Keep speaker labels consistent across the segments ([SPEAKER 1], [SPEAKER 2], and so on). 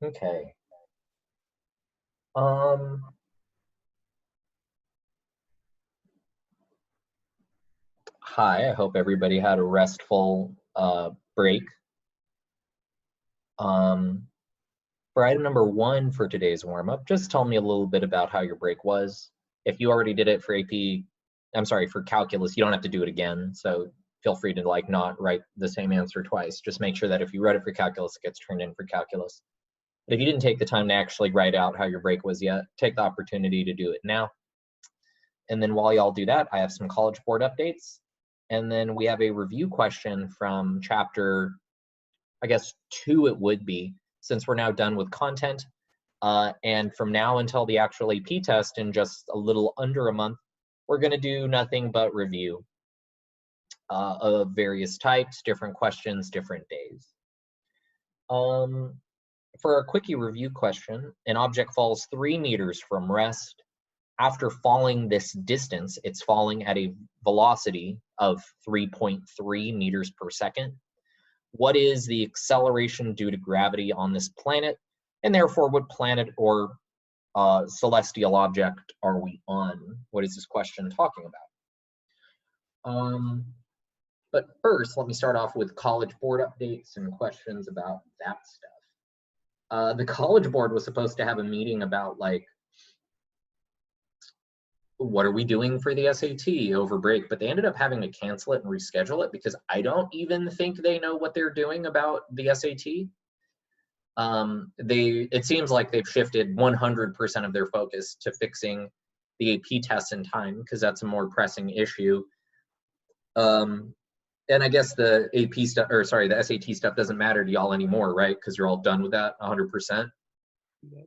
[SPEAKER 1] Okay. Hi, I hope everybody had a restful break. For item number 1 for today's warm-up, just tell me a little bit about how your break was. If you already did it for for calculus, you don't have to do it again. So feel free to not write the same answer twice. Just make sure that if you wrote it for calculus, it gets turned in for calculus. But if you didn't take the time to actually write out how your break was yet, take the opportunity to do it now. And then while y'all do that, I have some College Board updates. And then we have a review question from chapter, I guess 2 it would be, since we're now done with content. And from now until the actual AP test in just a little under a month, we're going to do nothing but review of various types, different questions, different days. For a quickie review question, an object falls 3 meters from rest. After falling this distance, it's falling at a velocity of 3.3 meters per second. What is the acceleration due to gravity on this planet? And therefore, what planet or celestial object are we on? What is this question talking about? But first, let me start off with College Board updates and questions about that stuff. The College Board was supposed to have a meeting about what are we doing for the SAT over break, but they ended up having to cancel it and reschedule it because I don't even think they know what they're doing about the SAT. It seems like they've shifted 100% of their focus to fixing the AP tests in time because that's a more pressing issue. And I guess the AP stuff, or sorry, the SAT stuff doesn't matter to y'all anymore, right? Because you're all done with that 100%. Yeah.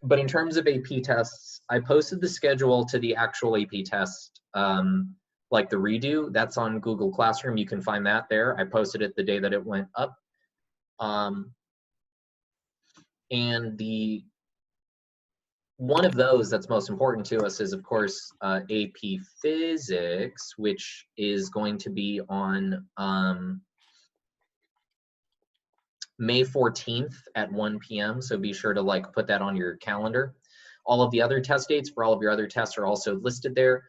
[SPEAKER 1] But in terms of AP tests, I posted the schedule to the actual AP test, like the redo. That's on Google Classroom. You can find that there. I posted it the day that it went up. And the one of those that's most important to us is, of course, AP Physics, which is going to be on May 14th at 1 p.m. So be sure to put that on your calendar. All of the other test dates for all of your other tests are also listed there.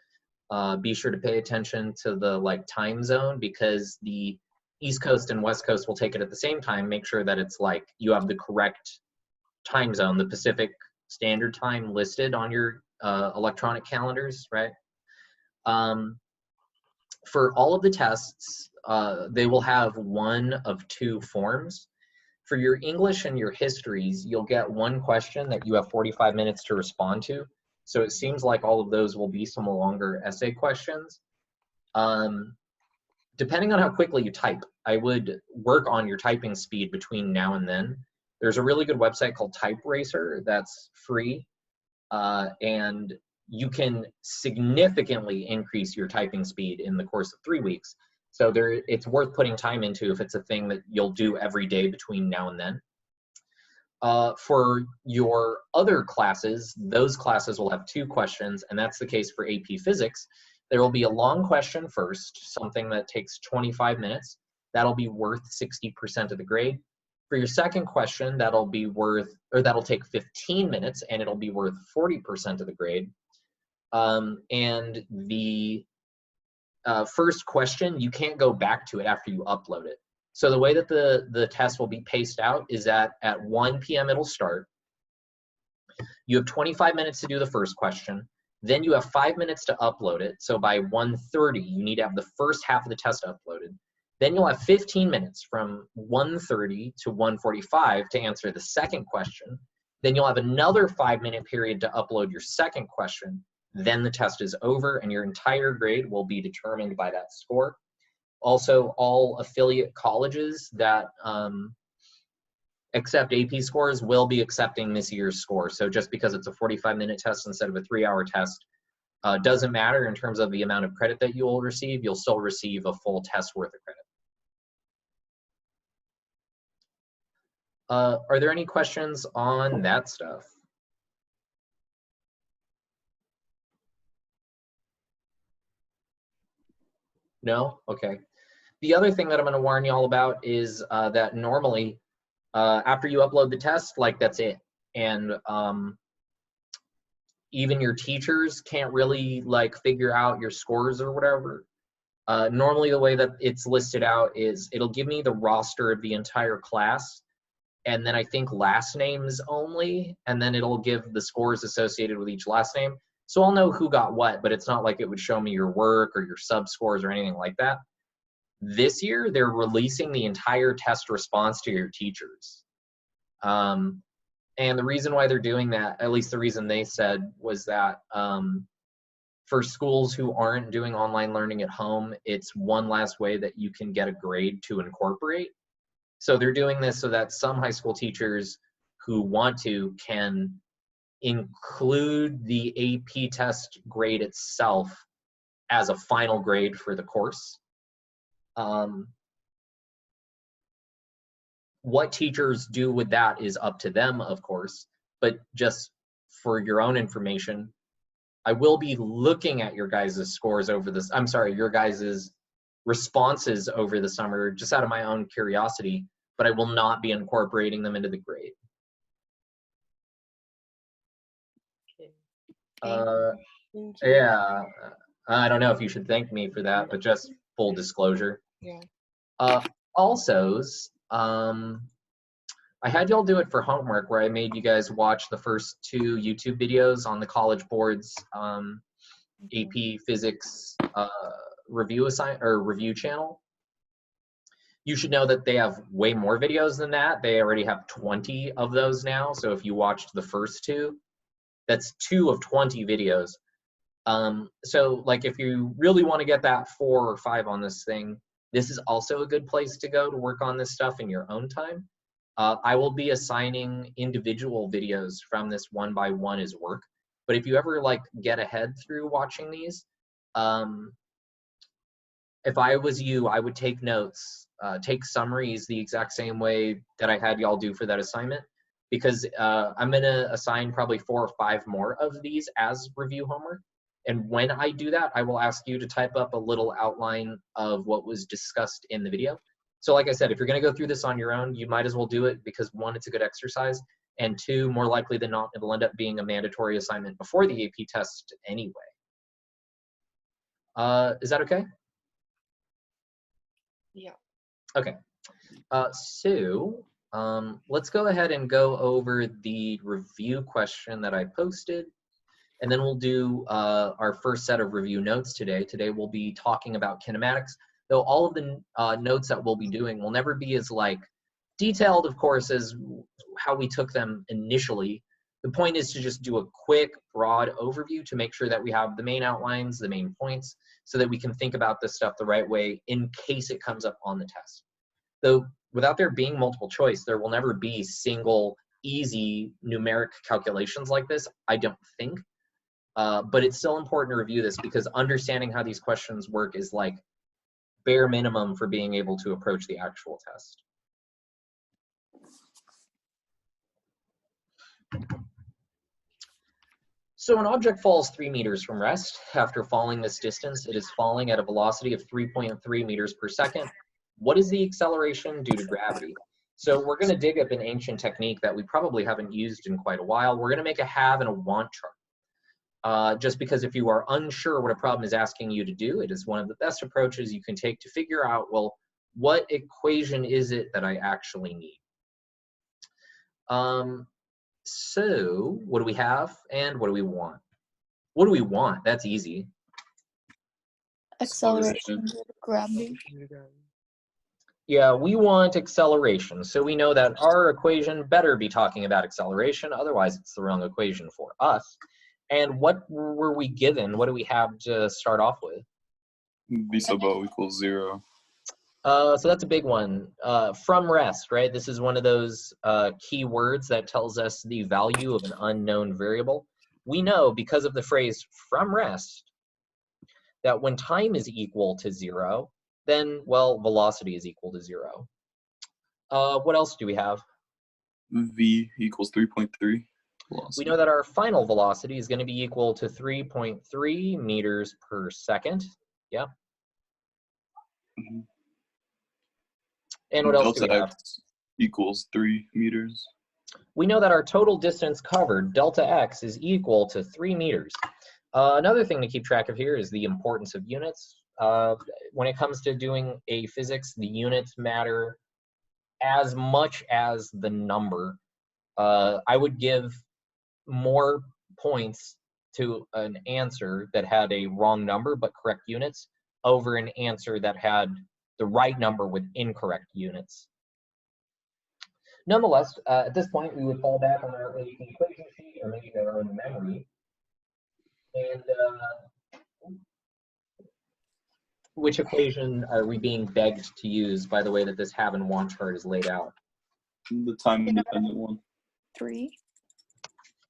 [SPEAKER 1] Be sure to pay attention to the time zone because the East Coast and West Coast will take it at the same time. Make sure that it's you have the correct time zone, the Pacific Standard Time listed on your electronic calendars, right? For all of the tests, they will have one of 2 forms. For your English and your histories, you'll get one question that you have 45 minutes to respond to. So it seems like all of those will be some longer essay questions. Depending on how quickly you type, I would work on your typing speed between now and then. There's a really good website called Type Racer that's free, and you can significantly increase your typing speed in the course of 3 weeks. So it's worth putting time into if it's a thing that you'll do every day between now and then. For your other classes, those classes will have 2 questions, and that's the case for AP Physics. There will be a long question first, something that takes 25 minutes. That'll be worth 60% of the grade. For your second question, that'll take 15 minutes, and it'll be worth 40% of the grade. And the first question, you can't go back to it after you upload it. So the way that the test will be paced out is that at 1 p.m. it'll start. You have 25 minutes to do the first question. Then you have 5 minutes to upload it. So by 1:30, you need to have the first half of the test uploaded. Then you'll have 15 minutes from 1:30 to 1:45 to answer the second question. Then you'll have another 5-minute period to upload your second question. Then the test is over and your entire grade will be determined by that score. Also, all affiliate colleges that accept AP scores will be accepting this year's score. So just because it's a 45-minute test instead of a 3-hour test doesn't matter in terms of the amount of credit that you will receive. You'll still receive a full test worth of credit. Are there any questions on that stuff? No? Okay. The other thing that I'm going to warn you all about is that normally After you upload the test, like that's it. And even your teachers can't really like figure out your scores or whatever. Normally the way that it's listed out is it'll give me the roster of the entire class, and then I think last names only, and then it'll give the scores associated with each last name. So I'll know who got what, but it's not like it would show me your work or your sub scores or anything like that. This year, they're releasing the entire test response to your teachers. And the reason why they're doing that, at least the reason they said, was that for schools who aren't doing online learning at home, it's one last way that you can get a grade to incorporate. So they're doing this so that some high school teachers who want to can include the AP test grade itself as a final grade for the course. What teachers do with that is up to them, of course, but just for your own information, I will be looking at your guys' scores over this, I'm sorry, your guys' responses over the summer, just out of my own curiosity, but I will not be incorporating them into the grade. Yeah, I don't know if you should thank me for that, but just full disclosure.
[SPEAKER 2] Yeah.
[SPEAKER 1] Alsos, I had y'all do it for homework where I made you guys watch the first 2 YouTube videos on the College Board's AP Physics review channel. You should know that they have way more videos than that. They already have 20 of those now. So if you watched the first 2, that's 2 of 20 videos. So like if you really want to get that 4 or 5 on this thing, this is also a good place to go to work on this stuff in your own time. I will be assigning individual videos from this one by one as work. But if you ever like get ahead through watching these, if I was you, I would take notes, take summaries the exact same way that I had y'all do for that assignment, because I'm gonna assign probably 4 or 5 more of these as review homework. And when I do that, I will ask you to type up a little outline of what was discussed in the video. So like I said, if you're gonna go through this on your own, you might as well do it because 1, it's a good exercise, and 2, more likely than not, it'll end up being a mandatory assignment before the AP test anyway. Is that okay?
[SPEAKER 2] Yeah.
[SPEAKER 1] Okay. So let's go ahead and go over the review question that I posted. And then we'll do our first set of review notes today. Today we'll be talking about kinematics, though all of the notes that we'll be doing will never be as like detailed, of course, as how we took them initially. The point is to just do a quick, broad overview to make sure that we have the main outlines, the main points, so that we can think about this stuff the right way in case it comes up on the test. Though without there being multiple choice, there will never be single, easy numeric calculations like this, I don't think. But it's still important to review this because understanding how these questions work is like bare minimum for being able to approach the actual test. So an object falls 3 meters from rest. After falling this distance, it is falling at a velocity of 3.3 meters per second. What is the acceleration due to gravity? So we're going to dig up an ancient technique that we probably haven't used in quite a while. We're going to make a have and a want chart. Just because if you are unsure what a problem is asking you to do, it is one of the best approaches you can take to figure out, well, what equation is it that I actually need? So what do we have and what do we want? What do we want? That's easy.
[SPEAKER 2] Acceleration due to gravity.
[SPEAKER 1] Yeah, we want acceleration. So we know that our equation better be talking about acceleration, otherwise it's the wrong equation for us. And what were we given? What do we have to start off with?
[SPEAKER 3] V sub O equals 0.
[SPEAKER 1] So that's a big one. From rest, right? This is one of those key words that tells us the value of an unknown variable. We know because of the phrase from rest that when time is equal to 0, then, well, velocity is equal to 0. What else do we have?
[SPEAKER 3] V equals 3.3.
[SPEAKER 1] We know that our final velocity is going to be equal to 3.3 meters per second. Yeah.
[SPEAKER 3] Mm-hmm.
[SPEAKER 1] And what else do we have?
[SPEAKER 3] equals 3 meters.
[SPEAKER 1] We know that our total distance covered, delta x, is equal to 3 meters. Another thing to keep track of here is the importance of units. When it comes to doing a physics, the units matter as much as the number. I would give more points to an answer that had a wrong number but correct units over an answer that had the right number with incorrect units. Nonetheless, at this point, we would fall back on our equation sheet or maybe our own memory. And which equation are we being begged to use by the way that this have and want chart is laid out?
[SPEAKER 3] The time-independent one.
[SPEAKER 2] 3.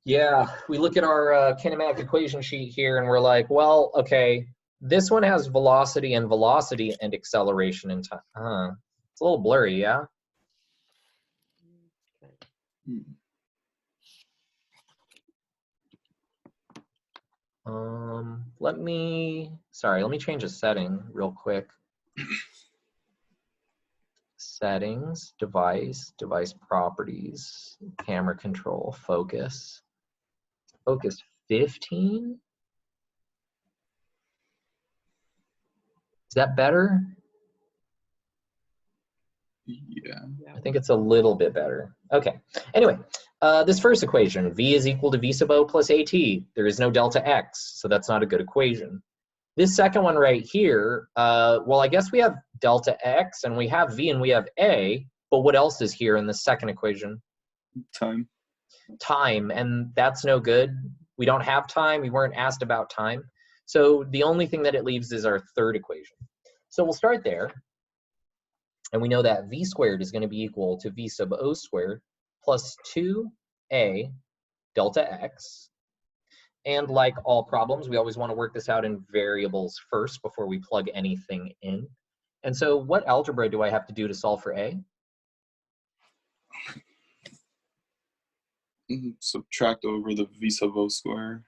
[SPEAKER 1] Yeah, we look at our kinematic equation sheet here and we're like, well, okay, this one has velocity and acceleration in time. It's a little blurry, yeah? Let me change a setting real quick. Settings, device properties, camera control, focus 15. Is that better?
[SPEAKER 3] Yeah.
[SPEAKER 1] I think it's a little bit better. Okay, anyway, this first equation, v is equal to v sub o plus at. There is no delta x, so that's not a good equation. This second one right here, well, I guess we have delta x and we have v and we have a, but what else is here in the second equation?
[SPEAKER 3] Time.
[SPEAKER 1] Time, and that's no good. We don't have time. We weren't asked about time. So the only thing that it leaves is our third equation. So we'll start there. And we know that v squared is going to be equal to v sub o squared plus 2a delta x. And like all problems, we always want to work this out in variables first before we plug anything in. And so what algebra do I have to do to solve for a?
[SPEAKER 3] Subtract over the v sub o squared.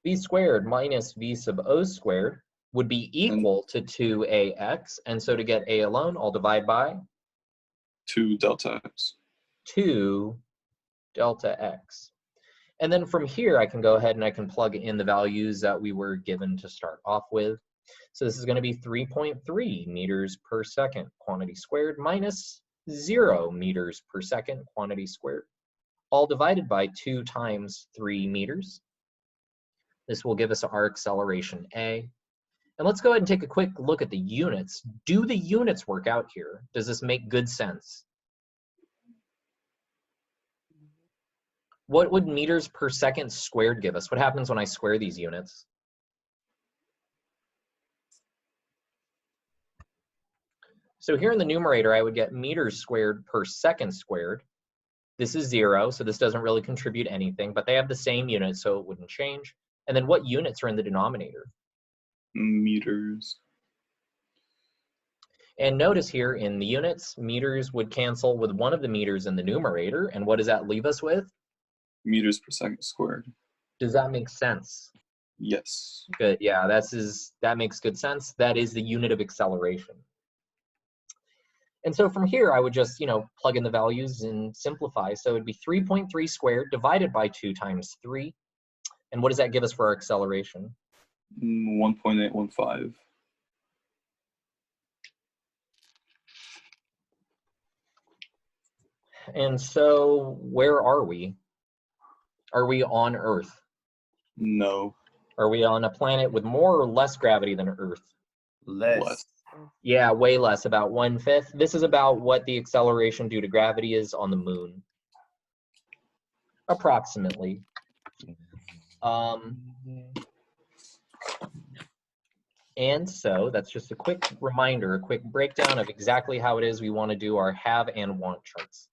[SPEAKER 1] V squared minus v sub o squared would be equal to 2ax. And so to get a alone, I'll divide by
[SPEAKER 3] 2 delta x.
[SPEAKER 1] 2 delta x. And then from here, I can go ahead and I can plug in the values that we were given to start off with. So this is going to be 3.3 meters per second quantity squared minus 0 meters per second quantity squared, all divided by 2 times 3 meters. This will give us our acceleration a. And let's go ahead and take a quick look at the units. Do the units work out here? Does this make good sense? What would meters per second squared give us? What happens when I square these units? So here in the numerator, I would get meters squared per second squared. This is 0, so this doesn't really contribute anything, but they have the same unit, so it wouldn't change. And then what units are in the denominator?
[SPEAKER 3] Meters.
[SPEAKER 1] And notice here in the units, meters would cancel with one of the meters in the numerator. And what does that leave us with?
[SPEAKER 3] Meters per second squared.
[SPEAKER 1] Does that make sense?
[SPEAKER 3] Yes.
[SPEAKER 1] Good, yeah, that makes good sense. That is the unit of acceleration. And so from here, I would just, plug in the values and simplify. So it'd be 3.3 squared divided by 2 times 3. And what does that give us for our acceleration?
[SPEAKER 3] 1.815.
[SPEAKER 1] And so where are we? Are we on Earth?
[SPEAKER 3] No.
[SPEAKER 1] Are we on a planet with more or less gravity than Earth?
[SPEAKER 3] Less.
[SPEAKER 1] Yeah, way less, about 1/5. This is about what the acceleration due to gravity is on the moon. Approximately. And so that's just a quick reminder, a quick breakdown of exactly how it is we want to do our have and want charts.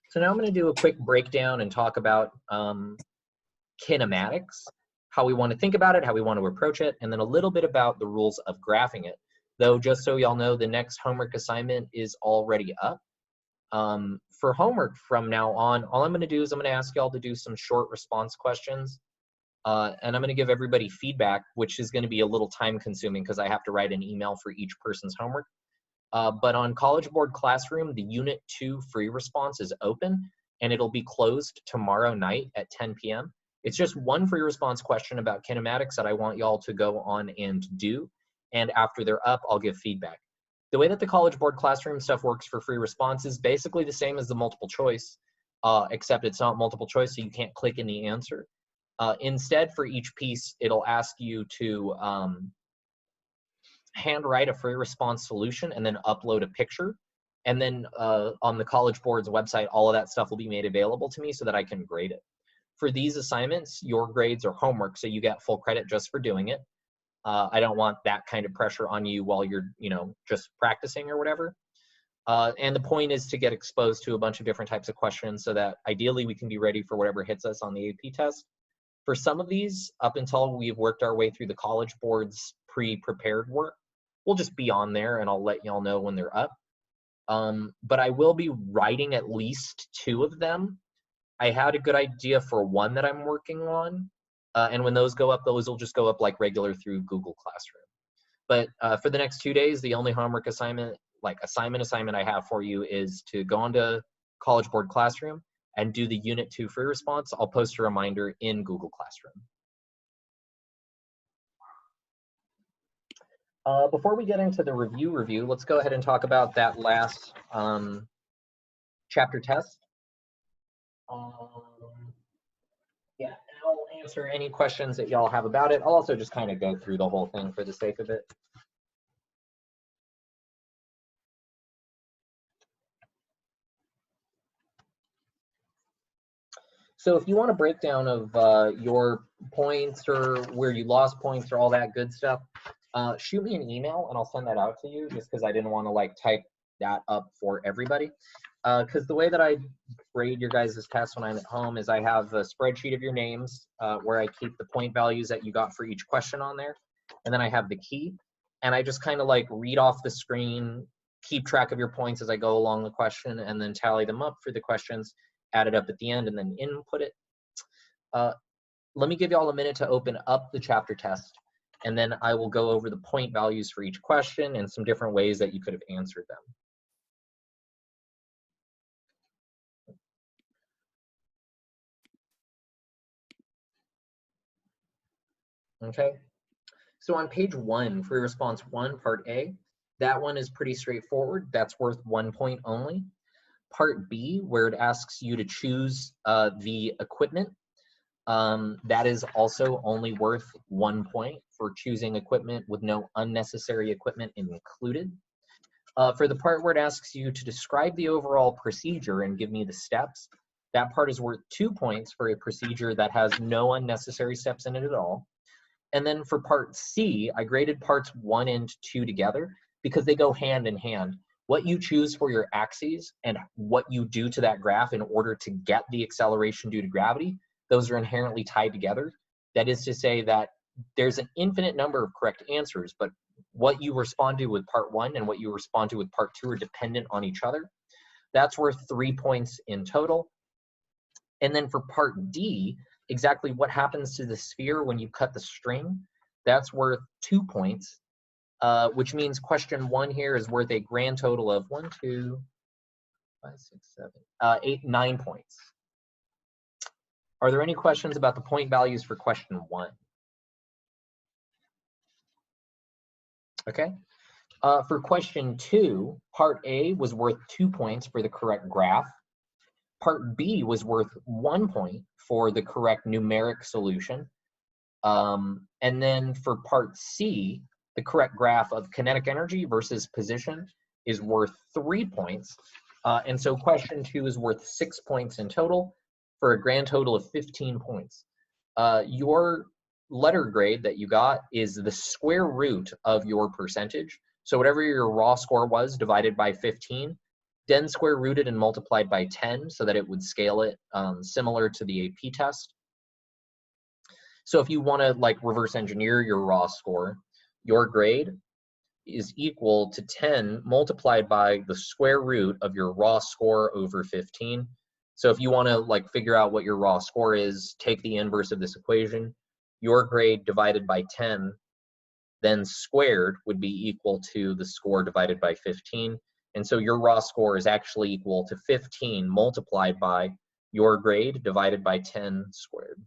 [SPEAKER 1] So now I'm going to do a quick breakdown and talk about kinematics, how we want to think about it, how we want to approach it, and then a little bit about the rules of graphing it. Though, just so y'all know, the next homework assignment is already up. For homework from now on, all I'm going to do is I'm going to ask y'all to do some short response questions. And I'm going to give everybody feedback, which is going to be a little time consuming because I have to write an email for each person's homework. But on College Board Classroom, the Unit 2 free response is open, and it'll be closed tomorrow night at 10 p.m. It's just one free response question about kinematics that I want y'all to go on and do. And after they're up, I'll give feedback. The way that the College Board Classroom stuff works for free response is basically the same as the multiple choice, except it's not multiple choice, so you can't click in the answer. Instead, for each piece, it'll ask you to handwrite a free response solution and then upload a picture. And then on the College Board's website, all of that stuff will be made available to me so that I can grade it. For these assignments, your grades are homework, so you get full credit just for doing it. I don't want that kind of pressure on you while you're, just practicing or whatever. And the point is to get exposed to a bunch of different types of questions so that ideally we can be ready for whatever hits us on the AP test. For some of these, up until we've worked our way through the College Board's pre-prepared work, we'll just be on there and I'll let y'all know when they're up. But I will be writing at least 2 of them. I had a good idea for one that I'm working on. And when those go up, those will just go up like regular through Google Classroom. But for the next 2 days, the only homework assignment, assignment I have for you is to go onto College Board Classroom and do the Unit 2 free response. I'll post a reminder in Google Classroom. Before we get into the review, let's go ahead and talk about that last chapter test. Yeah, and I'll answer any questions that y'all have about it. I'll also just kind of go through the whole thing for the sake of it. So if you want a breakdown of your points or where you lost points or all that good stuff, shoot me an email and I'll send that out to you, just because I didn't want to type that up for everybody. Because the way that I grade your guys' tests when I'm at home is I have a spreadsheet of your names where I keep the point values that you got for each question on there. And then I have the key. And I just kind of read off the screen, keep track of your points as I go along the question, and then tally them up for the questions, add it up at the end, and then input it. Let me give y'all a minute to open up the chapter test, and then I will go over the point values for each question and some different ways that you could have answered them. Okay, so on page 1, free response 1, part A, that one is pretty straightforward. That's worth 1 point only. Part B, where it asks you to choose the equipment, that is also only worth 1 point for choosing equipment with no unnecessary equipment included. For the part where it asks you to describe the overall procedure and give me the steps, that part is worth 2 points for a procedure that has no unnecessary steps in it at all. And then for part C, I graded parts 1 and 2 together because they go hand in hand. What you choose for your axes and what you do to that graph in order to get the acceleration due to gravity, those are inherently tied together. That is to say that there's an infinite number of correct answers, but what you respond to with part 1 and what you respond to with part 2 are dependent on each other. That's worth 3 points in total. And then for part D, exactly what happens to the sphere when you cut the string, that's worth 2 points, which means question 1 here is worth a grand total of 1, 2, 5, 6, 7, 8, 9 points. Are there any questions about the point values for question 1? Okay. For question 2, part A was worth 2 points for the correct graph. Part B was worth 1 point for the correct numeric solution. And then for part C, the correct graph of kinetic energy versus position is worth 3 points. And so question 2 is worth 6 points in total for a grand total of 15 points. Your letter grade that you got is the square root of your percentage. So whatever your raw score was divided by 15, then square rooted and multiplied by 10 so that it would scale it similar to the AP test. So if you want to reverse engineer your raw score, your grade is equal to 10 multiplied by the square root of your raw score over 15. So if you want to figure out what your raw score is, take the inverse of this equation. Your grade divided by 10, then squared would be equal to the score divided by 15. And so your raw score is actually equal to 15 multiplied by your grade divided by 10 squared.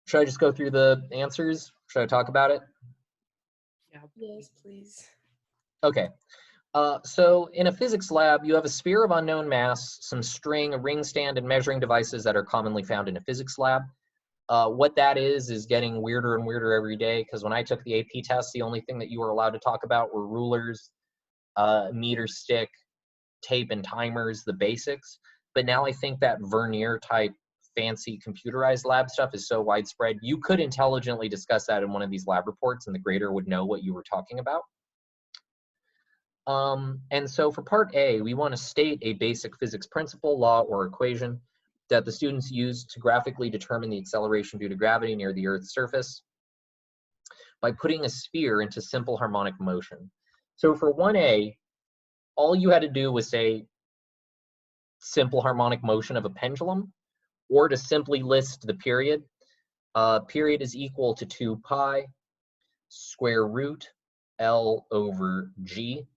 [SPEAKER 1] Should I just go through the answers? Should I talk about it?
[SPEAKER 4] Yeah.
[SPEAKER 2] Yes, please.
[SPEAKER 1] Okay. So in a physics lab, you have a sphere of unknown mass, some string, a ring stand, and measuring devices that are commonly found in a physics lab. What that is getting weirder and weirder every day, because when I took the AP test, the only thing that you were allowed to talk about were rulers, meter stick, tape, and timers, the basics. But now I think that vernier type fancy computerized lab stuff is so widespread, you could intelligently discuss that in one of these lab reports and the grader would know what you were talking about. And so for part A, we want to state a basic physics principle, law, or equation that the students use to graphically determine the acceleration due to gravity near the Earth's surface by putting a sphere into simple harmonic motion. So for 1A, all you had to do was say simple harmonic motion of a pendulum, or to simply list the period. Period is equal to 2 pi square root L over G,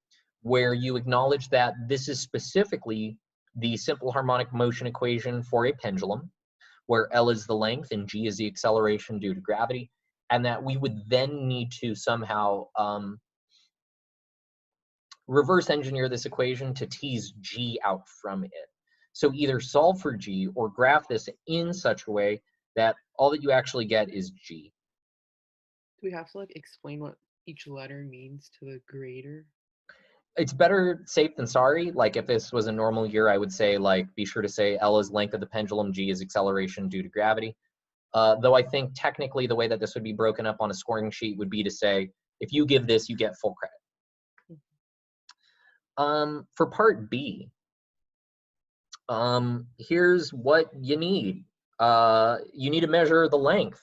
[SPEAKER 1] where you acknowledge that this is specifically the simple harmonic motion equation for a pendulum, where L is the length and G is the acceleration due to gravity, and that we would then need to somehow reverse engineer this equation to tease G out from it. So either solve for G or graph this in such a way that all that you actually get is G.
[SPEAKER 4] Do we have to like explain what each letter means to the grader?
[SPEAKER 1] It's better safe than sorry. Like if this was a normal year, I would say like be sure to say L is length of the pendulum, G is acceleration due to gravity. Though I think technically the way that this would be broken up on a scoring sheet would be to say if you give this, you get full credit. For part B, here's what you need. You need to measure the length.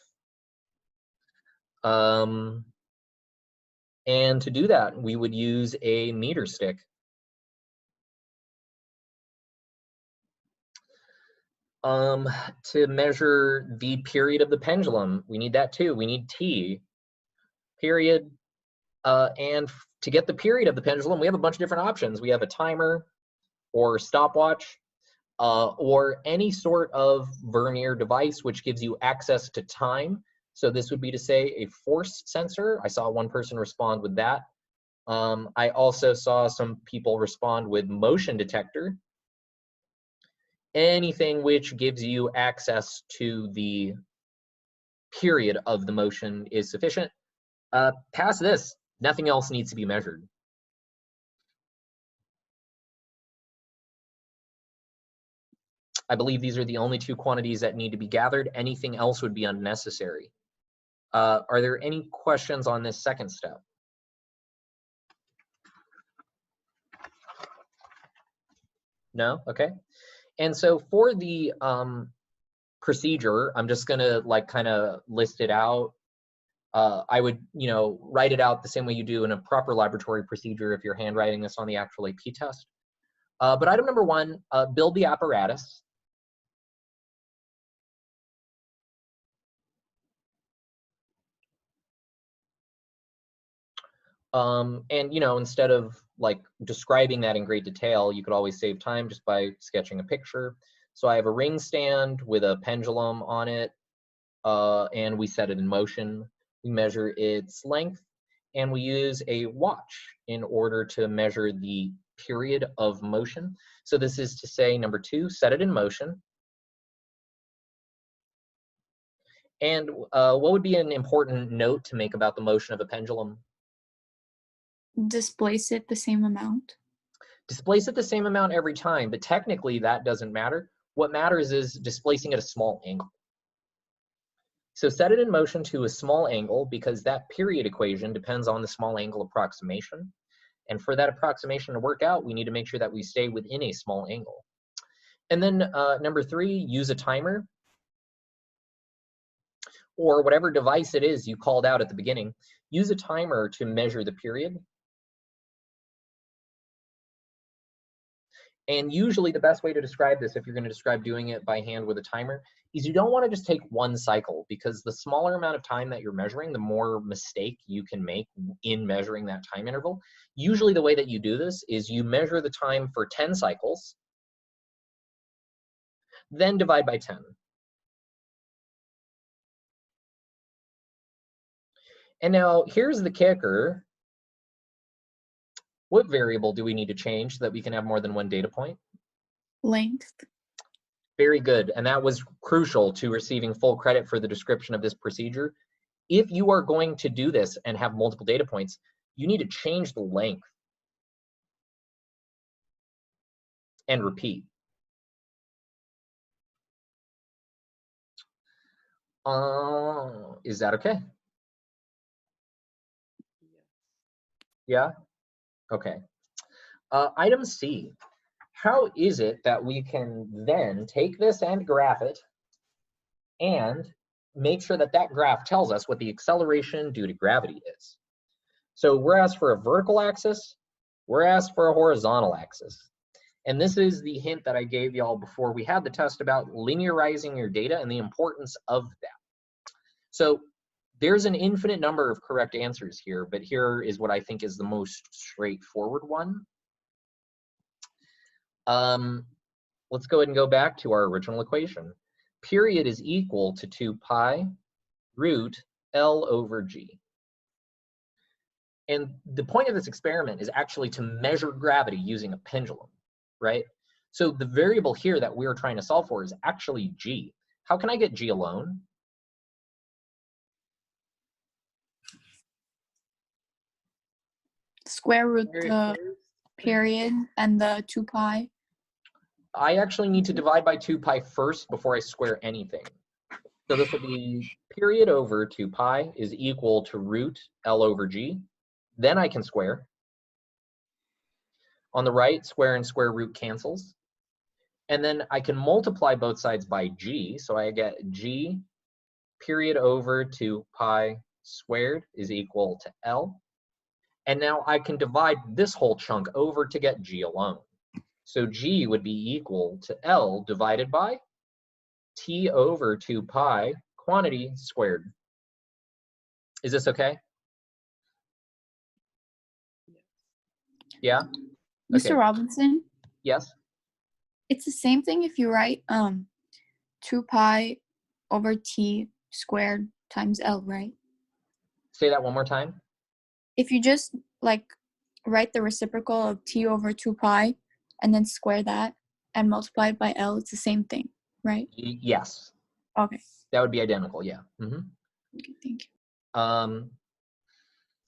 [SPEAKER 1] And to do that, we would use a meter stick. To measure the period of the pendulum, we need that too. We need T, period. And to get the period of the pendulum, we have a bunch of different options. We have a timer or stopwatch or any sort of vernier device which gives you access to time. So this would be to say a force sensor. I saw one person respond with that. I also saw some people respond with motion detector. Anything which gives you access to the period of the motion is sufficient. Past this, nothing else needs to be measured. I believe these are the only two quantities that need to be gathered. Anything else would be unnecessary. Are there any questions on this second step? No? Okay. And so for the procedure, I'm just gonna like kind of list it out. I would, write it out the same way you do in a proper laboratory procedure if you're handwriting this on the actual AP test. But item number 1, build the apparatus. And instead of like describing that in great detail, you could always save time just by sketching a picture. So I have a ring stand with a pendulum on it, and we set it in motion. We measure its length, and we use a watch in order to measure the period of motion. So this is to say, number 2, set it in motion. And what would be an important note to make about the motion of a pendulum?
[SPEAKER 2] Displace it the same amount.
[SPEAKER 1] Displace it the same amount every time, but technically that doesn't matter. What matters is displacing at a small angle. So set it in motion to a small angle because that period equation depends on the small angle approximation. And for that approximation to work out, we need to make sure that we stay within a small angle. And then number 3, use a timer or whatever device it is you called out at the beginning. Use a timer to measure the period. And usually the best way to describe this, if you're going to describe doing it by hand with a timer, is you don't want to just take one cycle, because the smaller amount of time that you're measuring, the more mistake you can make in measuring that time interval. Usually the way that you do this is you measure the time for 10 cycles, then divide by 10. And now here's the kicker. What variable do we need to change so that we can have more than one data point?
[SPEAKER 2] Length.
[SPEAKER 1] Very good. And that was crucial to receiving full credit for the description of this procedure. If you are going to do this and have multiple data points, you need to change the length and repeat. Is that okay? Yeah? Okay. Item C. How is it that we can then take this and graph it and make sure that that graph tells us what the acceleration due to gravity is? So we're asked for a vertical axis, we're asked for a horizontal axis. And this is the hint that I gave y'all before we had the test about linearizing your data and the importance of that. So there's an infinite number of correct answers here, but here is what I think is the most straightforward one. Let's go ahead and go back to our original equation. Period is equal to 2 pi root L over G. And the point of this experiment is actually to measure gravity using a pendulum, right? So the variable here that we're trying to solve for is actually G. How can I get G alone?
[SPEAKER 2] Square root the period and the 2 pi.
[SPEAKER 1] I actually need to divide by 2 pi first before I square anything. So this will be period over 2 pi is equal to root L over G. Then I can square. On the right, square and square root cancels. And then I can multiply both sides by G. So I get G period over 2 pi squared is equal to L. And now I can divide this whole chunk over to get G alone. So G would be equal to L divided by T over 2 pi quantity squared. Is this okay? Yeah?
[SPEAKER 2] Mr.
[SPEAKER 1] Okay.
[SPEAKER 2] Robinson,
[SPEAKER 1] Yes?
[SPEAKER 2] it's the same thing if you write 2 pi over T squared times L, right?
[SPEAKER 1] Say that one more time.
[SPEAKER 2] If you just like write the reciprocal of T over 2 pi and then square that and multiply it by L, it's the same thing, right?
[SPEAKER 1] Yes.
[SPEAKER 2] Okay.
[SPEAKER 1] That would be identical, yeah. Mm-hmm.
[SPEAKER 2] Okay, thank you.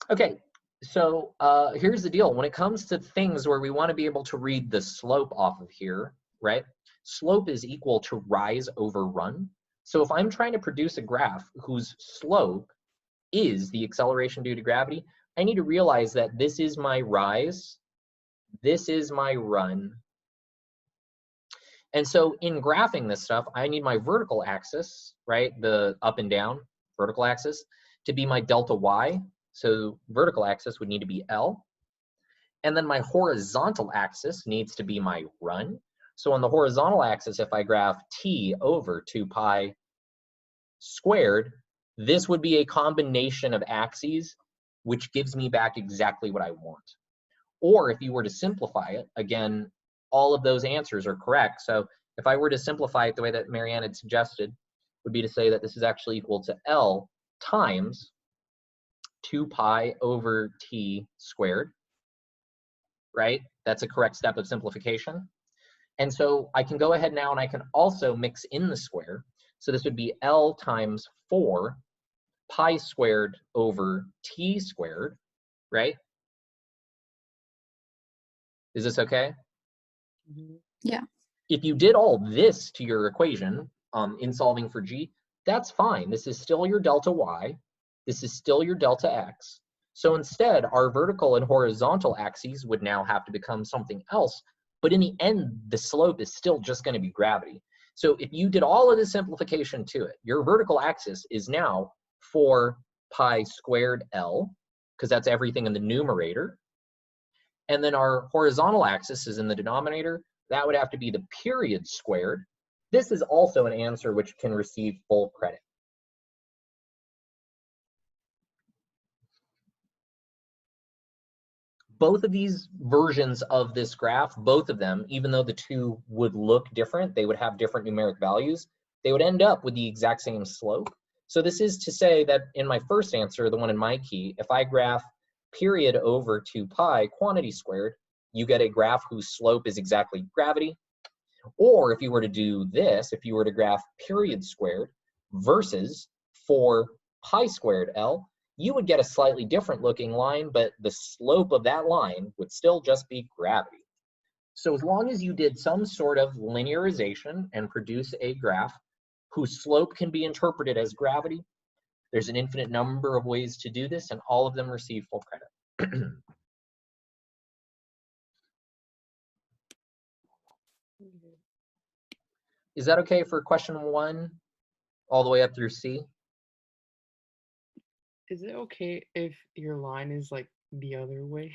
[SPEAKER 1] Okay, so here's the deal. When it comes to things where we want to be able to read the slope off of here, right? Slope is equal to rise over run. So if I'm trying to produce a graph whose slope is the acceleration due to gravity, I need to realize that this is my rise, this is my run. And so in graphing this stuff, I need my vertical axis, right? The up and down vertical axis to be my delta y. So vertical axis would need to be L. And then my horizontal axis needs to be my run. So on the horizontal axis, if I graph T over 2 pi squared, this would be a combination of axes, which gives me back exactly what I want. Or if you were to simplify it, again, all of those answers are correct. So if I were to simplify it the way that Marianne had suggested, would be to say that this is actually equal to L times 2 pi over T squared, right? That's a correct step of simplification. And so I can go ahead now and I can also mix in the square. So this would be L times 4 pi squared over T squared, right? Is this okay?
[SPEAKER 2] Yeah.
[SPEAKER 1] If you did all this to your equation in solving for G, that's fine. This is still your delta Y. This is still your delta X. So instead, our vertical and horizontal axes would now have to become something else. But in the end, the slope is still just going to be gravity. So if you did all of this simplification to it, your vertical axis is now 4 pi squared L, because that's everything in the numerator. And then our horizontal axis is in the denominator, That would have to be the period squared. This is also an answer which can receive full credit. Both of these versions of this graph, both of them, even though the two would look different, they would have different numeric values, they would end up with the exact same slope. So this is to say that in my first answer, the one in my key, if I graph period over 2 pi quantity squared, you get a graph whose slope is exactly gravity. Or if you were to do this, if you were to graph period squared versus 4 pi squared L, you would get a slightly different looking line, but the slope of that line would still just be gravity. So as long as you did some sort of linearization and produce a graph whose slope can be interpreted as gravity, there's an infinite number of ways to do this, and all of them receive full credit. Is that okay for question 1 all the way up through C?
[SPEAKER 4] Is it okay if your line is like the other way?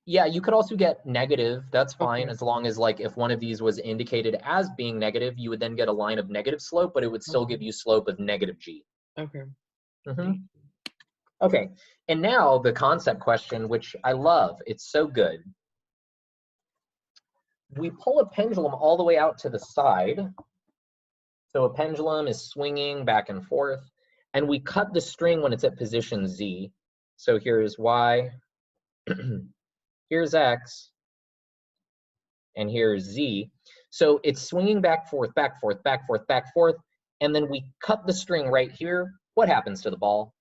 [SPEAKER 1] Yeah, you could also get negative. That's fine,
[SPEAKER 4] Okay.
[SPEAKER 1] as long as like if one of these was indicated as being negative, you would then get a line of negative slope, but it would still give you slope of negative g.
[SPEAKER 4] Okay.
[SPEAKER 1] Okay, and now the concept question, which I love. It's so good. We pull a pendulum all the way out to the side. So a pendulum is swinging back and forth, and we cut the string when it's at position Z. So here's Y, here's X, and here's Z. So it's swinging back, forth, back, forth, back, forth, back, forth, and then we cut the string right here. What happens to the ball?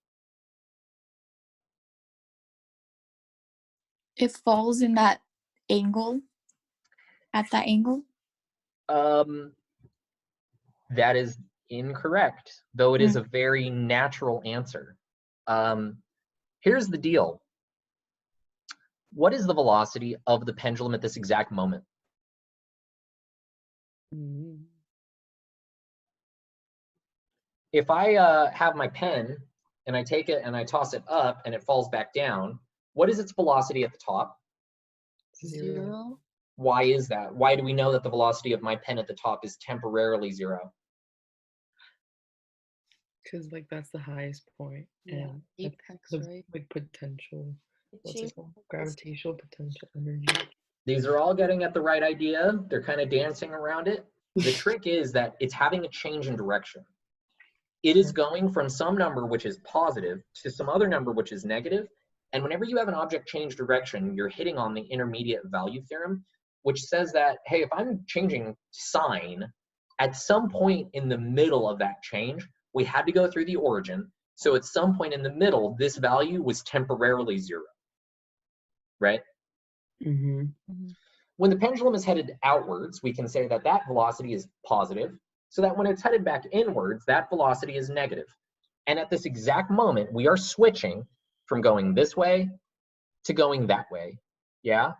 [SPEAKER 2] It falls in that angle, at that angle.
[SPEAKER 1] That is incorrect, though it is a very natural answer. Here's the deal. What is the velocity of the pendulum at this exact moment? If I have my pen and I take it and I toss it up and it falls back down, what is its velocity at the top?
[SPEAKER 2] 0.
[SPEAKER 1] Why is that? Why do we know that the velocity of my pen at the top is temporarily 0?
[SPEAKER 4] Because like that's the highest point,
[SPEAKER 5] Yeah,
[SPEAKER 4] and
[SPEAKER 5] apex,
[SPEAKER 4] the
[SPEAKER 5] right?
[SPEAKER 4] like potential, what's
[SPEAKER 5] Change-
[SPEAKER 4] it called? Gravitational potential energy.
[SPEAKER 1] These are all getting at the right idea. They're kind of dancing around it. The trick is that it's having a change in direction. It is going from some number which is positive to some other number which is negative. And whenever you have an object change direction, you're hitting on the intermediate value theorem, which says that, hey, if I'm changing sign, at some point in the middle of that change, we had to go through the origin. So at some point in the middle, this value was temporarily 0, right? When the pendulum is headed outwards, we can say that that velocity is positive, so that when it's headed back inwards, that velocity is negative. And at this exact moment, we are switching from going this way to going that way, yeah?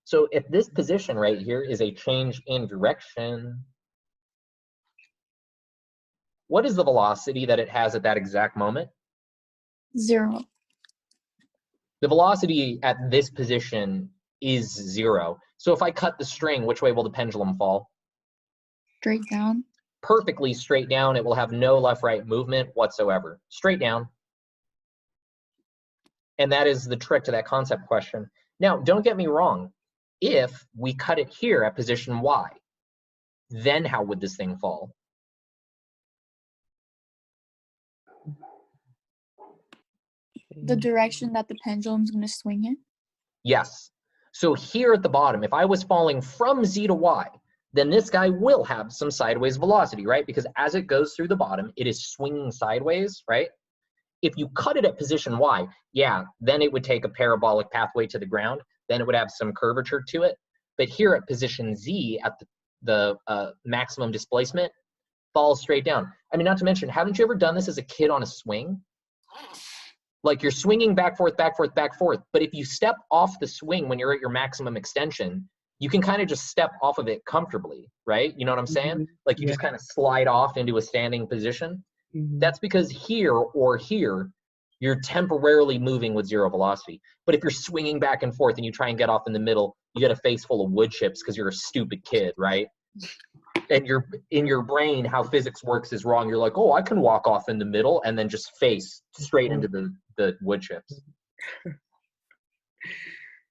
[SPEAKER 1] So if this position right here is a change in direction, what is the velocity that it has at that exact moment?
[SPEAKER 2] 0.
[SPEAKER 1] The velocity at this position is 0. So if I cut the string, which way will the pendulum fall?
[SPEAKER 2] Straight down.
[SPEAKER 1] Perfectly straight down. It will have no left-right movement whatsoever. Straight down. And that is the trick to that concept question. Now, don't get me wrong. If we cut it here at position Y, then how would this thing fall?
[SPEAKER 2] The direction that the pendulum's going to swing in.
[SPEAKER 1] Yes. So here at the bottom, if I was falling from Z to Y, then this guy will have some sideways velocity, right? Because as it goes through the bottom, it is swinging sideways, right? If you cut it at position Y, yeah, then it would take a parabolic pathway to the ground. Then it would have some curvature to it. But here at position Z, at the maximum displacement, falls straight down. I mean, not to mention, haven't you ever done this as a kid on a swing? Like you're swinging back, forth, back, forth, back, forth. But if you step off the swing when you're at your maximum extension, you can kind of just step off of it comfortably, right? You know what I'm saying? Like you just kind of slide off into a standing position. That's because here or here, you're temporarily moving with 0 velocity. But if you're swinging back and forth and you try and get off in the middle, you get a face full of wood chips because you're a stupid kid, right? And you're in your brain, how physics works is wrong. You're like, oh, I can walk off in the middle and then just face straight into the wood chips.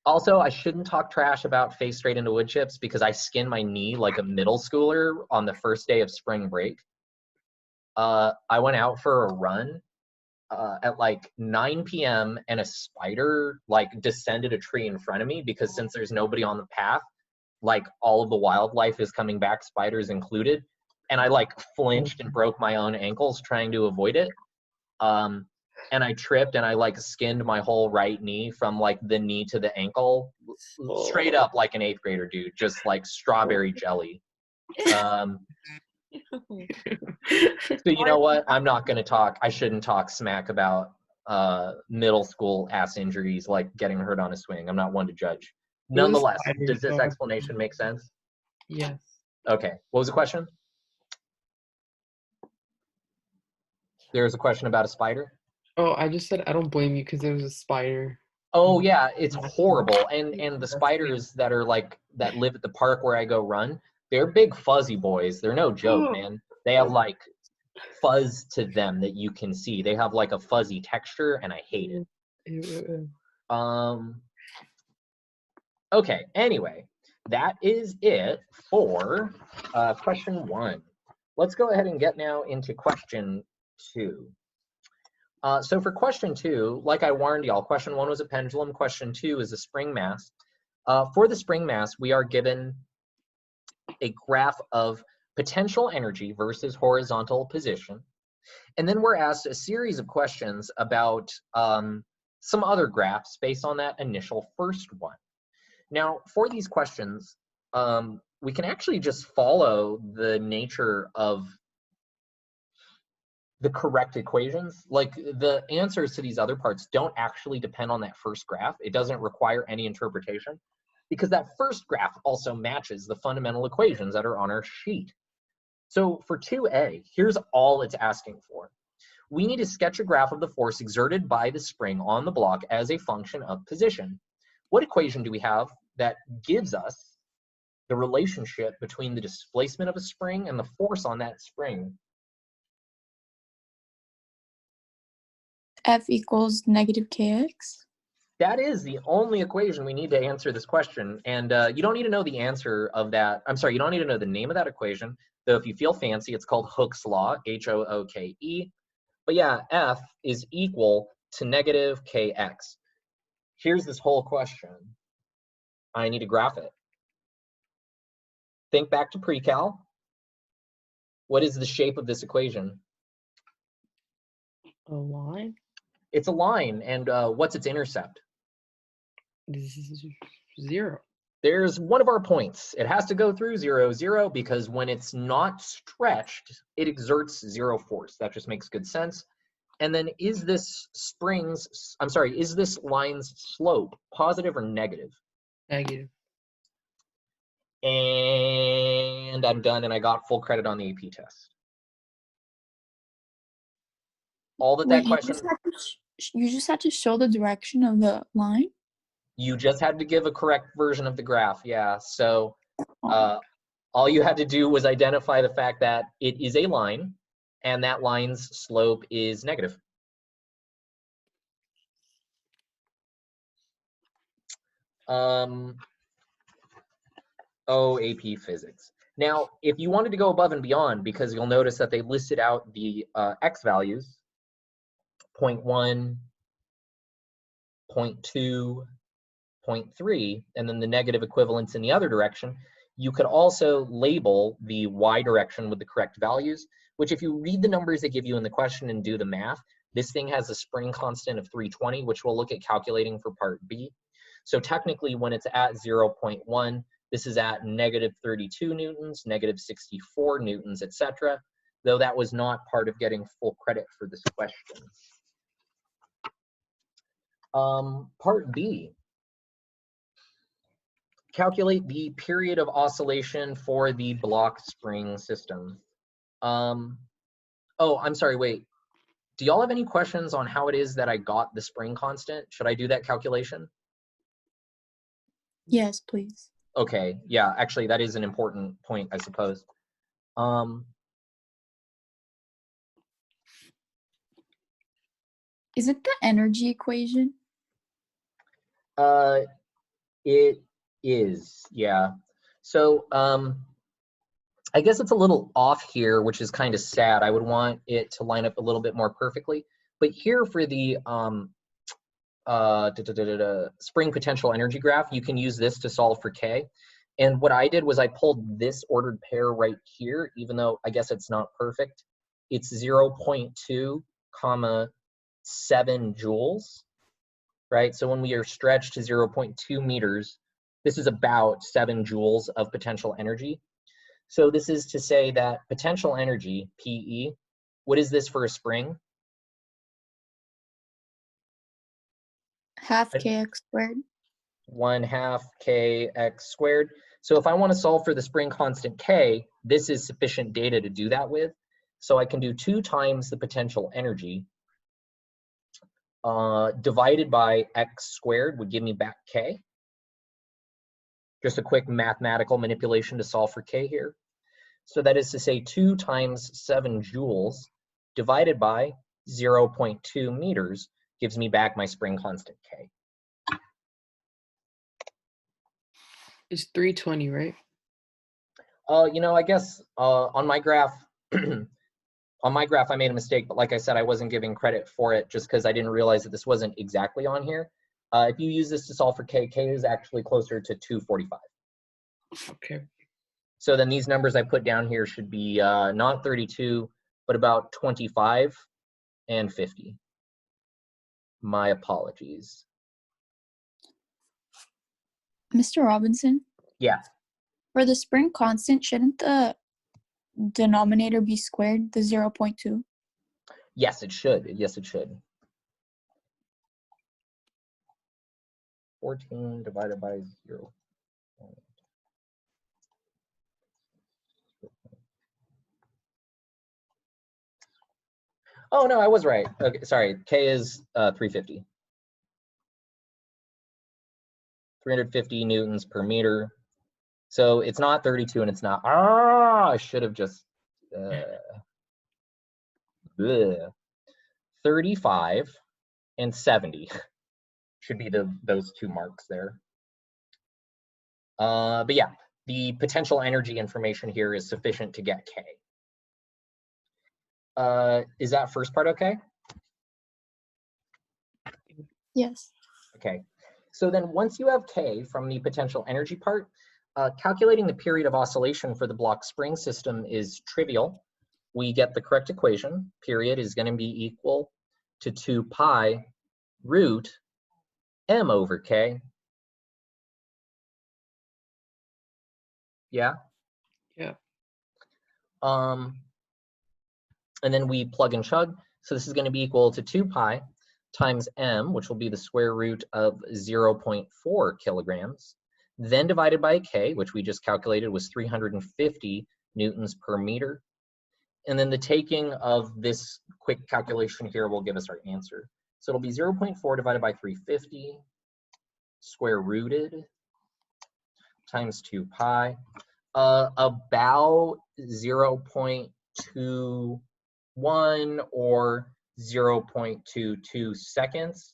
[SPEAKER 1] Also, I shouldn't talk trash about face straight into wood chips because I skinned my knee like a middle schooler on the first day of spring break. I went out for a run at like 9 p.m. and a spider like descended a tree in front of me because since there's nobody on the path, like all of the wildlife is coming back, spiders included. And I like flinched and broke my own ankles trying to avoid it. And I tripped and I like skinned my whole right knee from like the knee to the ankle, straight up like an 8th grader, dude, just like strawberry jelly. So you know what? I'm not going to talk. I shouldn't talk smack about middle school ass injuries like getting hurt on a swing. I'm not one to judge. Nonetheless, does this explanation make sense?
[SPEAKER 4] Yes.
[SPEAKER 1] Okay. What was the question? There was a question about a spider.
[SPEAKER 4] Oh, I just said I don't blame you because there was a spider.
[SPEAKER 1] Oh yeah, it's horrible. And the spiders that are like that live at the park where I go run, they're big fuzzy boys. They're no joke, man. They have like fuzz to them that you can see. They have like a fuzzy texture and I hate it. Okay, anyway, that is it for question 1. Let's go ahead and get now into question 2. So for question 2, like I warned y'all, question 1 was a pendulum, question 2 is a spring mass. For the spring mass, we are given a graph of potential energy versus horizontal position. And then we're asked a series of questions about some other graphs based on that initial first one. Now, for these questions, we can actually just follow the nature of the correct equations. Like the answers to these other parts don't actually depend on that first graph. It doesn't require any interpretation because that first graph also matches the fundamental equations that are on our sheet. So for 2A, here's all it's asking for. We need to sketch a graph of the force exerted by the spring on the block as a function of position. What equation do we have that gives us the relationship between the displacement of a spring and the force on that spring?
[SPEAKER 2] F equals negative kx.
[SPEAKER 1] That is the only equation we need to answer this question. And you don't need to know the answer of that. I'm sorry, you don't need to know the name of that equation. Though if you feel fancy, it's called Hooke's law, H-O-O-K-E. But yeah, F is equal to negative kx. Here's this whole question. I need to graph it. Think back to pre-cal. What is the shape of this equation?
[SPEAKER 4] A line?
[SPEAKER 1] It's a line, and what's its intercept?
[SPEAKER 4] This is 0.
[SPEAKER 1] There's one of our points. It has to go through 0, 0, because when it's not stretched, it exerts 0 force. That just makes good sense. And then is this line's slope positive or negative?
[SPEAKER 4] Negative.
[SPEAKER 1] And I'm done, and I got full credit on the AP test. All that question.
[SPEAKER 2] You just had to show the direction of the line?
[SPEAKER 1] You just had to give a correct version of the graph, yeah. So all you had to do was identify the fact that it is a line, and that line's slope is negative. AP Physics. Now, if you wanted to go above and beyond, because you'll notice that they listed out the x values, 0.1, 0.2, 0.3, and then the negative equivalents in the other direction, you could also label the y direction with the correct values, which if you read the numbers they give you in the question and do the math, this thing has a spring constant of 320, which we'll look at calculating for part B. So technically when it's at 0.1, this is at negative 32 newtons, negative 64 newtons, etc., though that was not part of getting full credit for this question. Part B. Calculate the period of oscillation for the block spring system. Oh, I'm sorry, wait. Do y'all have any questions on how it is that I got the spring constant? Should I do that calculation?
[SPEAKER 2] Yes, please.
[SPEAKER 1] Okay, yeah, actually that is an important point, I suppose.
[SPEAKER 2] Is it the energy equation?
[SPEAKER 1] It is, yeah. So I guess it's a little off here, which is kind of sad. I would want it to line up a little bit more perfectly. But here for the spring potential energy graph, you can use this to solve for K. And what I did was I pulled this ordered pair right here, even though I guess it's not perfect. It's 0.2 comma 7 joules, right? So when we are stretched to 0.2 meters, this is about 7 joules of potential energy. So this is to say that potential energy, PE, what is this for a spring?
[SPEAKER 2] Half kx squared.
[SPEAKER 1] 1/2 kx squared. So if I want to solve for the spring constant K, this is sufficient data to do that with. So I can do 2 times the potential energy divided by x squared would give me back K. Just a quick mathematical manipulation to solve for K here. So that is to say 2 times 7 joules divided by 0.2 meters gives me back my spring constant K.
[SPEAKER 4] It's 320, right?
[SPEAKER 1] You know, I guess on my graph, on my graph I made a mistake, but like I said, I wasn't giving credit for it just because I didn't realize that this wasn't exactly on here. If you use this to solve for K, K is actually closer to 245.
[SPEAKER 4] Okay.
[SPEAKER 1] So then these numbers I put down here should be not 32, but about 25 and 50. My apologies.
[SPEAKER 2] Mr. Robinson,
[SPEAKER 1] Yeah.
[SPEAKER 2] for the spring constant, shouldn't the denominator be squared, the 0.2?
[SPEAKER 1] Yes, it should. Yes, it should. 14 divided by 0. Oh, no, I was right. Okay, sorry. K is 350. 350 newtons per meter. So it's not 32 and it's not, I should have just, 35 and 70 should be those 2 marks there. But yeah, the potential energy information here is sufficient to get K. Is that first part okay?
[SPEAKER 2] Yes.
[SPEAKER 1] Okay. So then once you have K from the potential energy part, calculating the period of oscillation for the block spring system is trivial. We get the correct equation. Period is going to be equal to 2 pi root m over K. Yeah?
[SPEAKER 4] Yeah.
[SPEAKER 1] And then we plug and chug. So this is going to be equal to 2 pi times m, which will be the square root of 0.4 kilograms, then divided by K, which we just calculated was 350 newtons per meter. And then the taking of this quick calculation here will give us our answer. So it'll be 0.4 divided by 350 square rooted times 2 pi, about 0.21 or 0.22 seconds.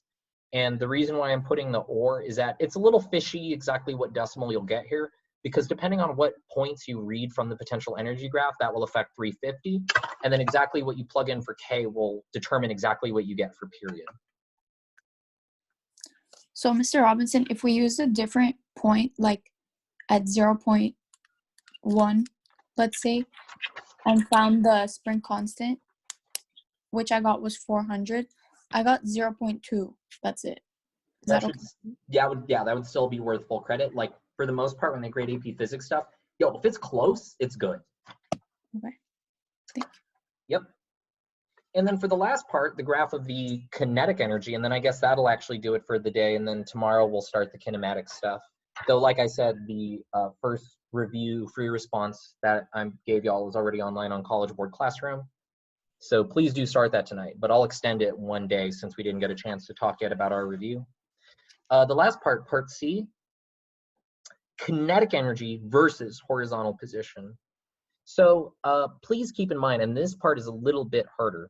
[SPEAKER 1] And the reason why I'm putting the or is that it's a little fishy exactly what decimal you'll get here, because depending on what points you read from the potential energy graph, that will affect 350. And then exactly what you plug in for K will determine exactly what you get for period.
[SPEAKER 2] So, Mr. Robinson, if we use a different point, like at 0.1, let's say, and found the spring constant, which I got was 400, I got 0.2. That's it. Is that okay?
[SPEAKER 1] Yeah, that would still be worth full credit. Like for the most part, when they grade AP physics stuff, if it's close, it's good.
[SPEAKER 2] Okay. Thank you.
[SPEAKER 1] Yep. And then for the last part, the graph of the kinetic energy, and then I guess that'll actually do it for the day. And then tomorrow we'll start the kinematic stuff. Though, like I said, the first review free response that I gave y'all is already online on College Board Classroom. So please do start that tonight, but I'll extend it one day since we didn't get a chance to talk yet about our review. The last part, part C, kinetic energy versus horizontal position. So please keep in mind, and this part is a little bit harder,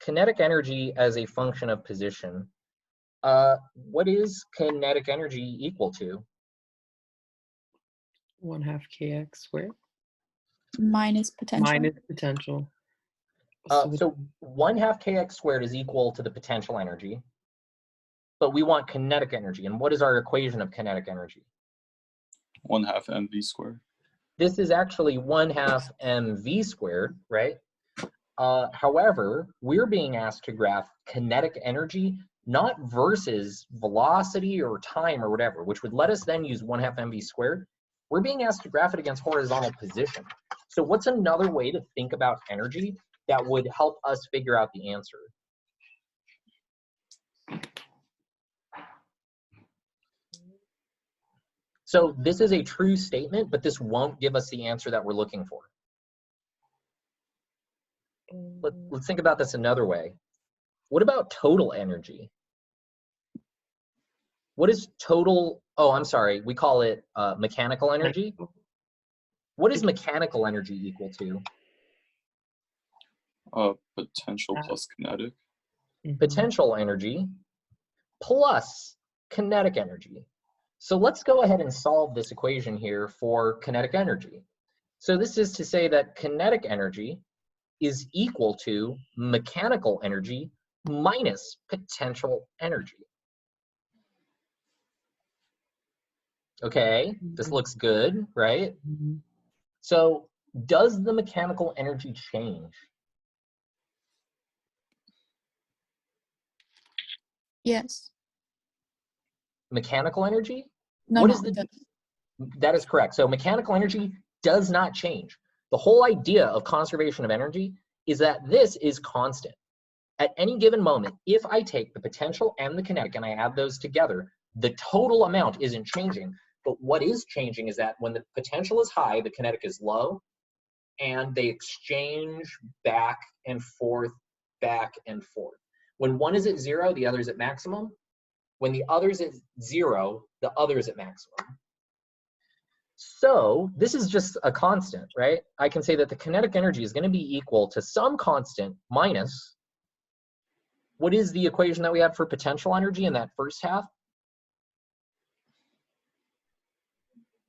[SPEAKER 1] kinetic energy as a function of position. What is kinetic energy equal to?
[SPEAKER 4] 1/2 kx squared
[SPEAKER 2] Minus potential.
[SPEAKER 4] minus potential.
[SPEAKER 1] So 1/2 kx squared is equal to the potential energy, but we want kinetic energy. And what is our equation of kinetic energy?
[SPEAKER 3] 1/2 mv squared.
[SPEAKER 1] This is actually 1/2 mv squared, right? However, we're being asked to graph kinetic energy, not versus velocity or time or whatever, which would let us then use 1/2 mv squared. We're being asked to graph it against horizontal position. So what's another way to think about energy that would help us figure out the answer? So this is a true statement, but this won't give us the answer that we're looking for. Let's think about this another way. What about total energy? What is total? Oh, I'm sorry. We call it mechanical energy. What is mechanical energy equal to?
[SPEAKER 3] Potential plus kinetic.
[SPEAKER 1] Potential energy plus kinetic energy. So let's go ahead and solve this equation here for kinetic energy. So this is to say that kinetic energy is equal to mechanical energy minus potential energy. Okay, this looks good, right? So does the mechanical energy change?
[SPEAKER 2] Yes.
[SPEAKER 1] Mechanical energy?
[SPEAKER 2] No,
[SPEAKER 1] What
[SPEAKER 2] no,
[SPEAKER 1] is the?
[SPEAKER 2] it does.
[SPEAKER 1] That is correct. So mechanical energy does not change. The whole idea of conservation of energy is that this is constant. At any given moment, if I take the potential and the kinetic and I add those together, the total amount isn't changing. But what is changing is that when the potential is high, the kinetic is low, and they exchange back and forth, back and forth. When one is at 0, the other is at maximum. When the other is at 0, the other is at maximum. So this is just a constant, right? I can say that the kinetic energy is going to be equal to some constant minus, what is the equation that we had for potential energy in that first half?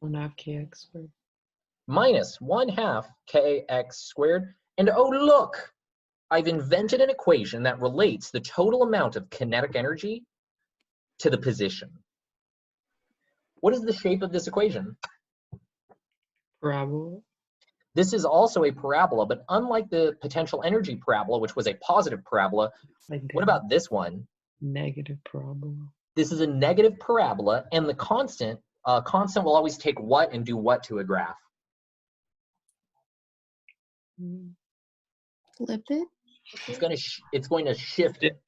[SPEAKER 4] 1/2 kx squared.
[SPEAKER 1] Minus 1/2 kx squared. And oh, look, I've invented an equation that relates the total amount of kinetic energy to the position. What is the shape of this equation?
[SPEAKER 4] Parabola.
[SPEAKER 1] This is also a parabola, but unlike the potential energy parabola, which was a positive parabola,
[SPEAKER 4] Like
[SPEAKER 1] what about this one?
[SPEAKER 4] negative parabola?
[SPEAKER 1] This is a negative parabola, and the constant will always take what and do what to a graph?
[SPEAKER 2] Flip it.
[SPEAKER 1] It's going to shift it.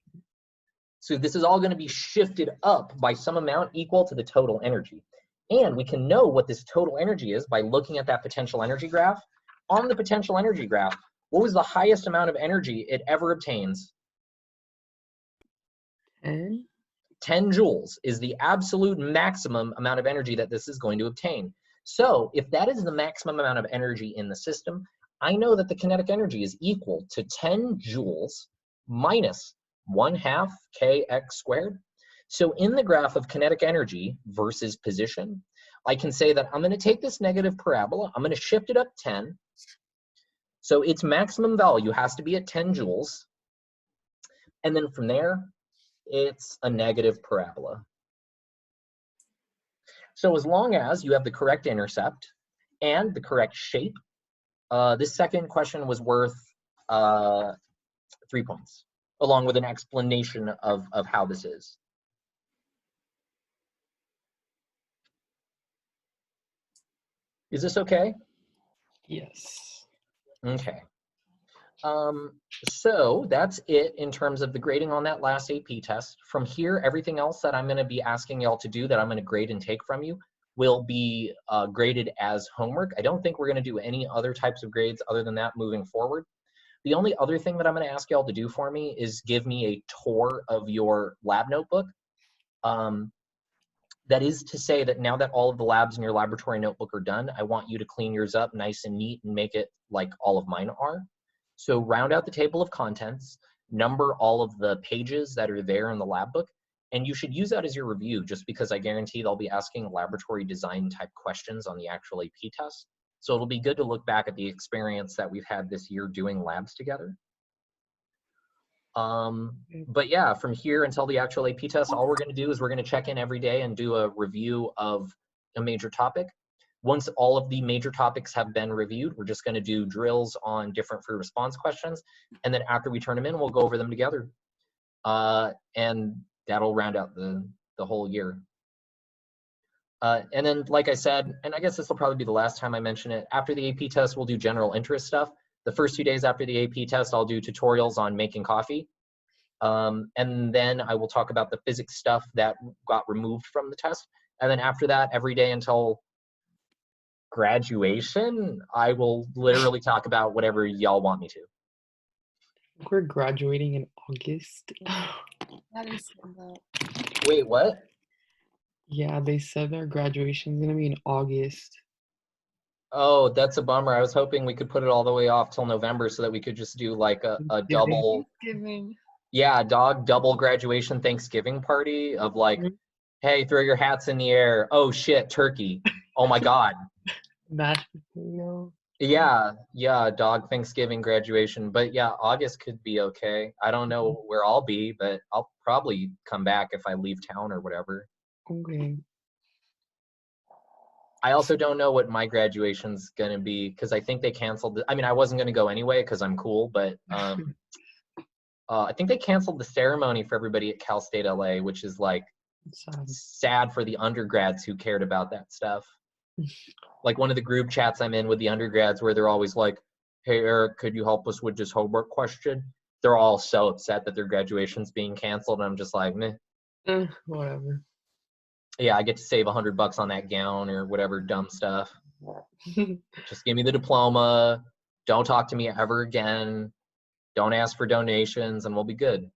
[SPEAKER 1] So this is all going to be shifted up by some amount equal to the total energy. And we can know what this total energy is by looking at that potential energy graph. On the potential energy graph, what was the highest amount of energy it ever obtains?
[SPEAKER 4] 10?
[SPEAKER 1] 10 joules is the absolute maximum amount of energy that this is going to obtain. So if that is the maximum amount of energy in the system, I know that the kinetic energy is equal to 10 joules minus 1/2 kx squared. So in the graph of kinetic energy versus position, I can say that I'm going to take this negative parabola, I'm going to shift it up 10. So its maximum value has to be at 10 joules. And then from there, it's a negative parabola. So as long as you have the correct intercept and the correct shape, this second question was worth 3 points, along with an explanation of how this is. Is this okay?
[SPEAKER 4] Yes.
[SPEAKER 1] Okay. So that's it in terms of the grading on that last AP test. From here, everything else that I'm going to be asking y'all to do that I'm going to grade and take from you will be graded as homework. I don't think we're going to do any other types of grades other than that moving forward. The only other thing that I'm going to ask y'all to do for me is give me a tour of your lab notebook. That is to say that now that all of the labs in your laboratory notebook are done, I want you to clean yours up nice and neat and make it like all of mine are. So round out the table of contents, number all of the pages that are there in the lab book, and you should use that as your review, just because I guarantee they'll be asking laboratory design type questions on the actual AP test. So it'll be good to look back at the experience that we've had this year doing labs together. But yeah, from here until the actual AP test, all we're going to do is we're going to check in every day and do a review of a major topic. Once all of the major topics have been reviewed, we're just going to do drills on different free response questions. And then after we turn them in, we'll go over them together. And that'll round out the whole year. And then, like I said, and I guess this will probably be the last time I mention it, after the AP test, we'll do general interest stuff. The first 2 days after the AP test, I'll do tutorials on making coffee. And then I will talk about the physics stuff that got removed from the test. And then after that, every day until graduation, I will literally talk about whatever y'all want me to.
[SPEAKER 4] We're graduating in August.
[SPEAKER 2] That is
[SPEAKER 1] Wait, what?
[SPEAKER 4] Yeah, they said our graduation's gonna be in August.
[SPEAKER 1] Oh, that's a bummer. I was hoping we could put it all the way off till November so that we could just do like a double,
[SPEAKER 2] Thanksgiving.
[SPEAKER 1] yeah, double graduation Thanksgiving party of like, hey, throw your hats in the air. Oh shit, turkey. Oh my God.
[SPEAKER 4] Mashed potato.
[SPEAKER 1] Yeah, dog Thanksgiving graduation. But yeah, August could be okay. I don't know where I'll be, but I'll probably come back if I leave town or whatever.
[SPEAKER 4] Okay.
[SPEAKER 1] I also don't know what my graduation's gonna be because I think they canceled. I mean, I wasn't gonna go anyway because I'm cool, but I think they canceled the ceremony for everybody at Cal State LA, which is like sad for the undergrads who cared about that stuff. Like one of the group chats I'm in with the undergrads where they're always like, hey, Eric, could you help us with this homework question? They're all so upset that their graduation's being canceled. And I'm just like, meh.
[SPEAKER 4] Whatever.
[SPEAKER 1] Yeah, I get to save $100 on that gown or whatever dumb stuff. Just give me the diploma. Don't talk to me ever again. Don't ask for donations and we'll be good.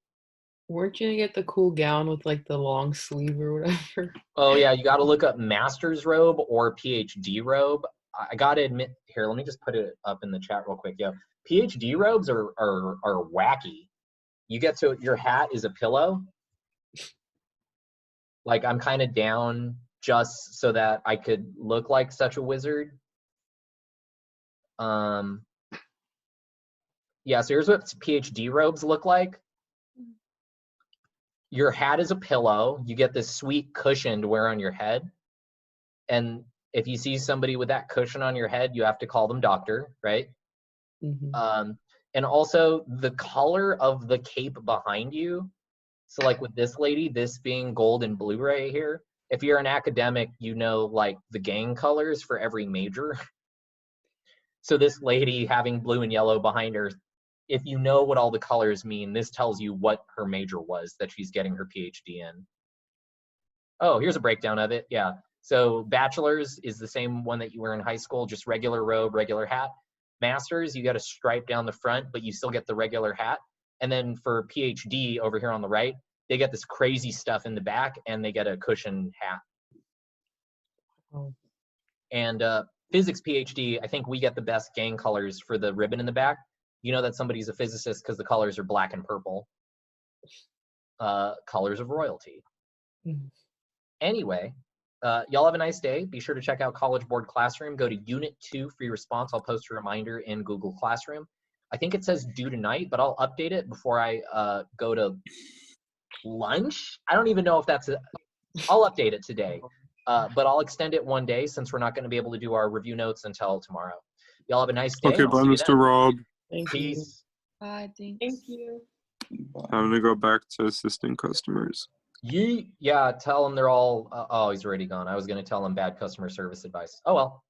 [SPEAKER 4] Weren't you gonna get the cool gown with like the long sleeve or whatever?
[SPEAKER 1] Oh yeah, you got to look up master's robe or PhD robe. I got to admit, here, let me just put it up in the chat real quick. Yeah, PhD robes are wacky. You get to, your hat is a pillow. Like I'm kind of down just so that I could look like such a wizard. Yeah, so here's what PhD robes look like. Your hat is a pillow. You get this sweet cushion to wear on your head. And if you see somebody with that cushion on your head, you have to call them doctor, right?
[SPEAKER 4] Mm-hmm.
[SPEAKER 1] And also the color of the cape behind you. So like with this lady, this being gold and blue right here, if you're an academic, you know like the gang colors for every major. So this lady having blue and yellow behind her, if you know what all the colors mean, this tells you what her major was that she's getting her PhD in. Oh, here's a breakdown of it. Yeah. So bachelor's is the same one that you wear in high school, just regular robe, regular hat. Master's, you got a stripe down the front, but you still get the regular hat. And then for PhD over here on the right, they get this crazy stuff in the back and they get a cushion hat.
[SPEAKER 4] Oh.
[SPEAKER 1] And physics PhD, I think we get the best gang colors for the ribbon in the back. You know that somebody's a physicist because the colors are black and purple. Colors of royalty.
[SPEAKER 4] Mm-hmm.
[SPEAKER 1] Anyway, y'all have a nice day. Be sure to check out College Board Classroom. Go to Unit 2 free response. I'll post a reminder in Google Classroom. I think it says due tonight, but I'll update it before I go to lunch. I don't even know if that's I'll update it today, but I'll extend it one day since we're not going to be able to do our review notes until tomorrow. Y'all have a nice day.
[SPEAKER 5] Okay, bye, Mr. Rob.
[SPEAKER 4] Thank
[SPEAKER 1] Peace.
[SPEAKER 2] Bye. Thanks.
[SPEAKER 4] Thank you.
[SPEAKER 5] I'm gonna go back to assisting customers.
[SPEAKER 1] Yeah, tell them they're all, oh, he's already gone. I was going to tell them bad customer service advice. Oh, well.